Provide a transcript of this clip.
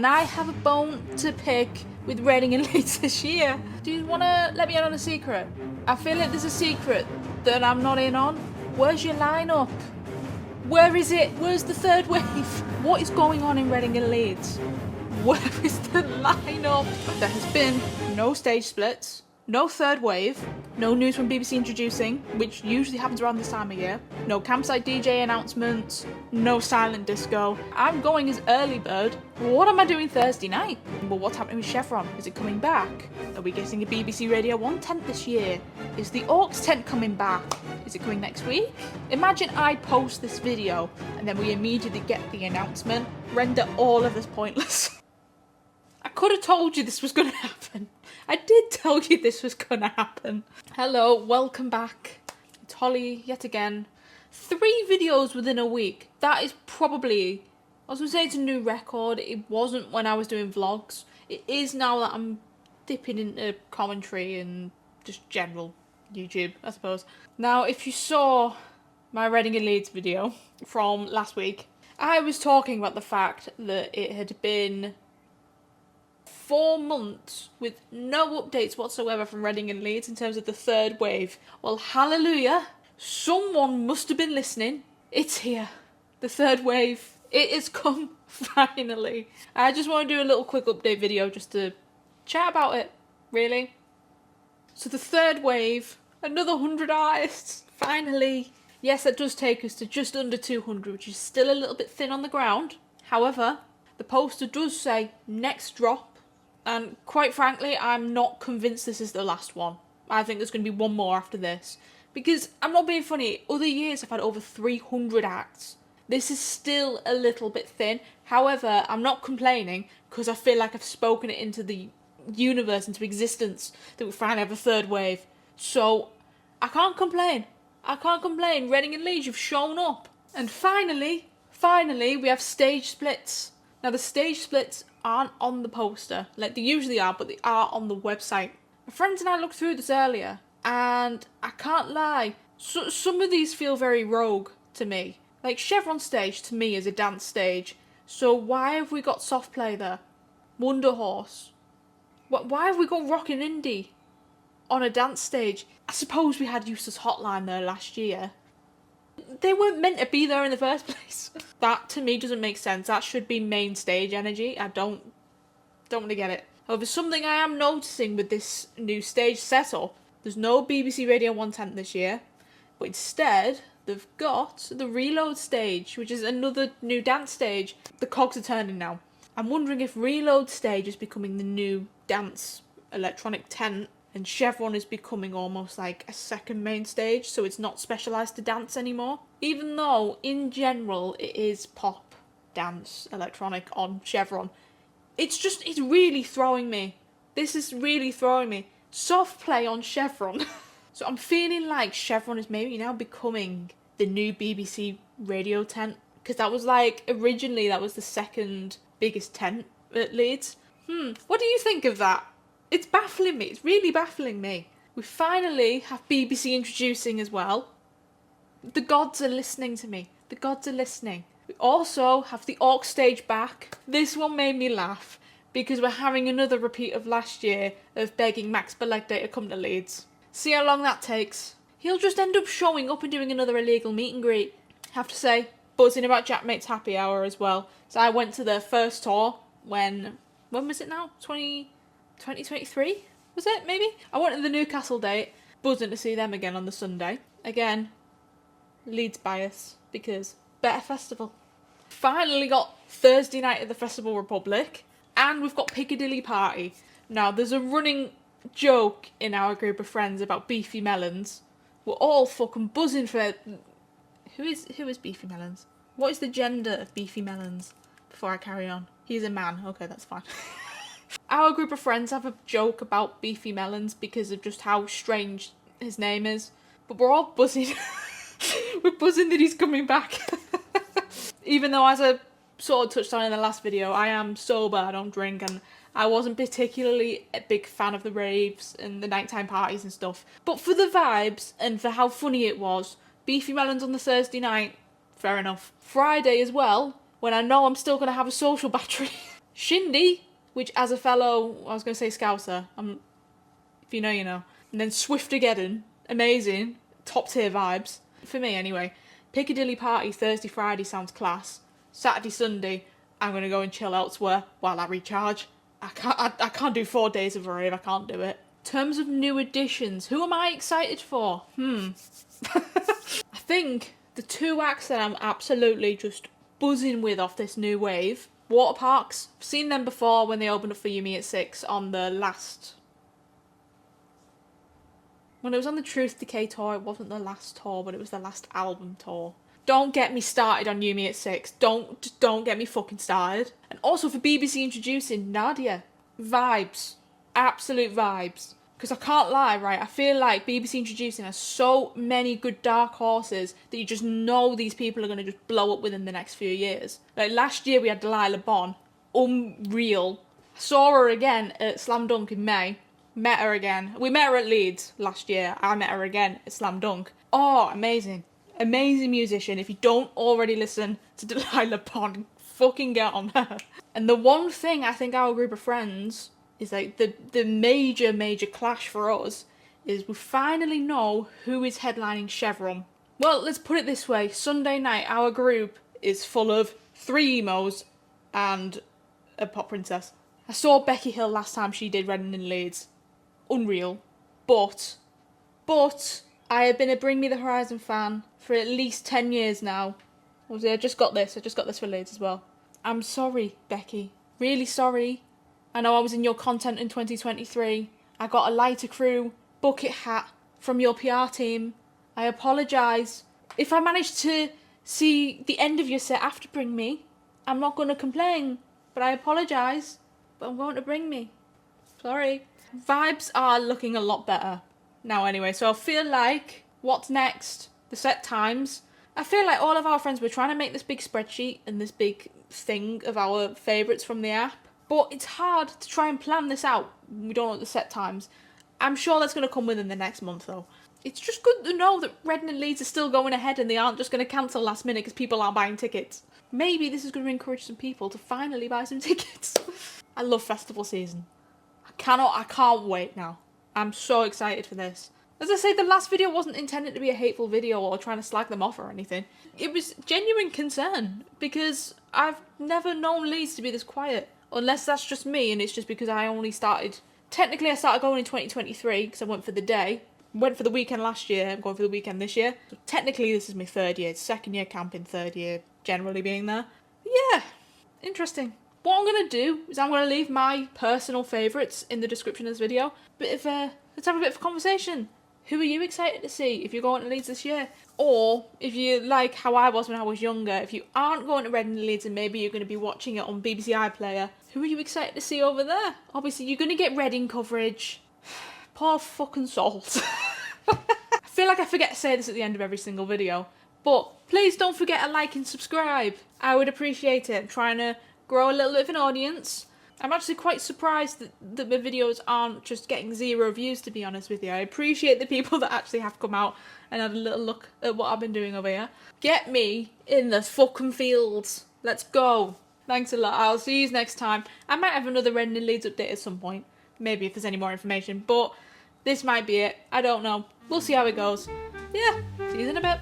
and I have a bone to pick with Reading and Leeds this year. Do you want to let me in on a secret? I feel like there's a secret that I'm not in on. Where's your lineup? Where is it? Where's the third wave? What is going on in Reading and Leeds? Where is the lineup? There has been no stage splits, no third wave, no news from BBC Introducing, which usually happens around this time of year, no campsite DJ announcements, no silent disco. I'm going as early bird. What am I doing Thursday night? Well, what's happening with Chevron? Is it coming back? Are we getting a BBC Radio 1 tent this year? Is the Aux tent coming back? Is it coming next week? Imagine I post this video and then we immediately get the announcement. Render all of this pointless. I could have told you this was going to happen. I did tell you this was going to happen. Hello, welcome back. It's Holly yet again. 3 videos within a week. That is probably, I was going to say it's a new record. It wasn't when I was doing vlogs. It is now that I'm dipping into commentary and just general YouTube, I suppose. Now, if you saw my Reading and Leeds video from last week, I was talking about the fact that it had been 4 months with no updates whatsoever from Reading and Leeds in terms of the third wave. Well, hallelujah. Someone must have been listening. It's here. The third wave. It has come finally. I just want to do a little quick update video just to chat about it, really. So the third wave, another 100 artists, finally. Yes, that does take us to just under 200, which is still a little bit thin on the ground. However, the poster does say next drop. And quite frankly, I'm not convinced this is the last one. I think there's going to be one more after this. Because, I'm not being funny, other years I've had over 300 acts. This is still a little bit thin. However, I'm not complaining because I feel like I've spoken it into the universe, into existence, that we finally have a third wave. So, I can't complain. I can't complain. Reading and Leeds, you've shown up. And finally, we have stage splits. Now, the stage splits aren't on the poster like they usually are, but they are on the website. My friends and I looked through this earlier, and I can't lie, some of these feel very rogue to me. Like Chevron stage to me is a dance stage, so why have we got soft play there? Wonder Horse. Why have we got Rockin' Indie on a dance stage? I suppose we had Eustace Hotline there last year. They weren't meant to be there in the first place. That, to me, doesn't make sense. That should be main stage energy. I don't really get it. However, something I am noticing with this new stage setup, there's no BBC Radio 1 tent this year, but instead, they've got the Reload stage, which is another new dance stage. The cogs are turning now. I'm wondering if Reload stage is becoming the new dance electronic tent, and Chevron is becoming almost like a second main stage, so it's not specialised to dance anymore. Even though, in general, it is pop, dance, electronic on Chevron. It's really throwing me. This is really throwing me. Soft play on Chevron. So I'm feeling like Chevron is maybe now becoming the new BBC radio tent. Because that was originally that was the second biggest tent at Leeds. What do you think of that? It's baffling me. It's really baffling me. We finally have BBC Introducing as well. The gods are listening to me. The gods are listening. We also have the Aux stage back. This one made me laugh because we're having another repeat of last year of begging Max Belegday to come to Leeds. See how long that takes. He'll just end up showing up and doing another illegal meet and greet. Have to say, buzzing about Jaackmate's happy hour as well. So I went to their first tour when was it now? 2023? Was it, maybe? I went to the Newcastle date, buzzing to see them again on the Sunday. Again, Leeds bias, because better festival. Finally got Thursday night at the Festival Republic, and we've got Piccadilly Party. Now, there's a running joke in our group of friends about Beefy Melons. We're all fucking buzzing for... Who is Beefy Melons? What is the gender of Beefy Melons? Before I carry on. He's a man. Okay, that's fine. Our group of friends have a joke about Beefy Melons because of just how strange his name is. But we're all buzzing. We're buzzing that he's coming back. Even though, as I sort of touched on in the last video, I am sober, I don't drink, and I wasn't particularly a big fan of the raves and the nighttime parties and stuff. But for the vibes and for how funny it was, Beefy Melons on the Thursday night, fair enough. Friday as well, when I know I'm still going to have a social battery. Shindy, which as a fellow, I was going to say Scouser, if you know, you know. And then Swiftogeddon, amazing, top tier vibes, for me anyway. Piccadilly Party Thursday, Friday sounds class. Saturday, Sunday, I'm going to go and chill elsewhere while I recharge. I can't do 4 days of a rave, I can't do it. In terms of new additions, who am I excited for? I think the 2 acts that I'm absolutely just buzzing with off this new wave, Waterparks. I've seen them before when they opened up for You Me at 6 on the last... When it was on the Truth Decay tour, it wasn't the last tour, but it was the last album tour. Don't get me started on You Me at 6. Don't get me fucking started. And also for BBC introducing Nxdia. Vibes. Absolute vibes. Because I can't lie, right, I feel like BBC introducing has so many good dark horses that you just know these people are going to just blow up within the next few years. Like last year we had Delilah Bond. Unreal. Saw her again at Slam Dunk in May. Met her again. We met her at Leeds last year. I met her again at Slam Dunk. Oh, amazing. Amazing musician. If you don't already listen to Delilah Bond, fucking get on her. And the one thing I think our group of friends is like the major clash for us is we finally know who is headlining Chevron. Well, let's put it this way. Sunday night, our group is full of 3 emos and a pop princess. I saw Becky Hill last time she did Reading and Leeds. Unreal. But I have been a Bring Me the Horizon fan for at least 10 years now. I just got this for Leeds as well. I'm sorry, Becky. Really sorry. I know I was in your content in 2023. I got a lighter crew bucket hat from your PR team. I apologise. If I managed to see the end of your set after Bring Me, I'm not going to complain. But I apologise. But I'm going to Bring Me. Sorry. Vibes are looking a lot better now anyway. So I feel like, what's next? The set times. I feel like all of our friends were trying to make this big spreadsheet and this big thing of our favourites from the app. But it's hard to try and plan this out. We don't know the set times. I'm sure that's going to come within the next month though. It's just good to know that Reading and Leeds are still going ahead and they aren't just going to cancel last minute because people aren't buying tickets. Maybe this is going to encourage some people to finally buy some tickets. I love festival season. I can't wait now. I'm so excited for this. As I say, the last video wasn't intended to be a hateful video or trying to slag them off or anything. It was genuine concern because I've never known Leeds to be this quiet. Unless that's just me and it's just because I only started... Technically I started going in 2023 because I went for the day. Went for the weekend last year, I'm going for the weekend this year. So technically this is my 3rd year. It's 2nd year camping, 3rd year generally being there. But yeah, interesting. What I'm going to do is I'm going to leave my personal favourites in the description of this video. Let's have a bit of a conversation. Who are you excited to see if you're going to Leeds this year? Or if you like how I was when I was younger, if you aren't going to Reading and Leeds and maybe you're going to be watching it on BBC iPlayer, who are you excited to see over there? Obviously you're going to get Reading coverage. Poor fucking souls. I feel like I forget to say this at the end of every single video, but please don't forget to like and subscribe. I would appreciate it. I'm trying to grow a little bit of an audience. I'm actually quite surprised that my videos aren't just getting 0 views, to be honest with you. I appreciate the people that actually have come out and had a little look at what I've been doing over here. Get me in the fucking fields. Let's go. Thanks a lot. I'll see you next time. I might have another Reading and Leeds update at some point. Maybe if there's any more information. But this might be it. I don't know. We'll see how it goes. Yeah. See you in a bit.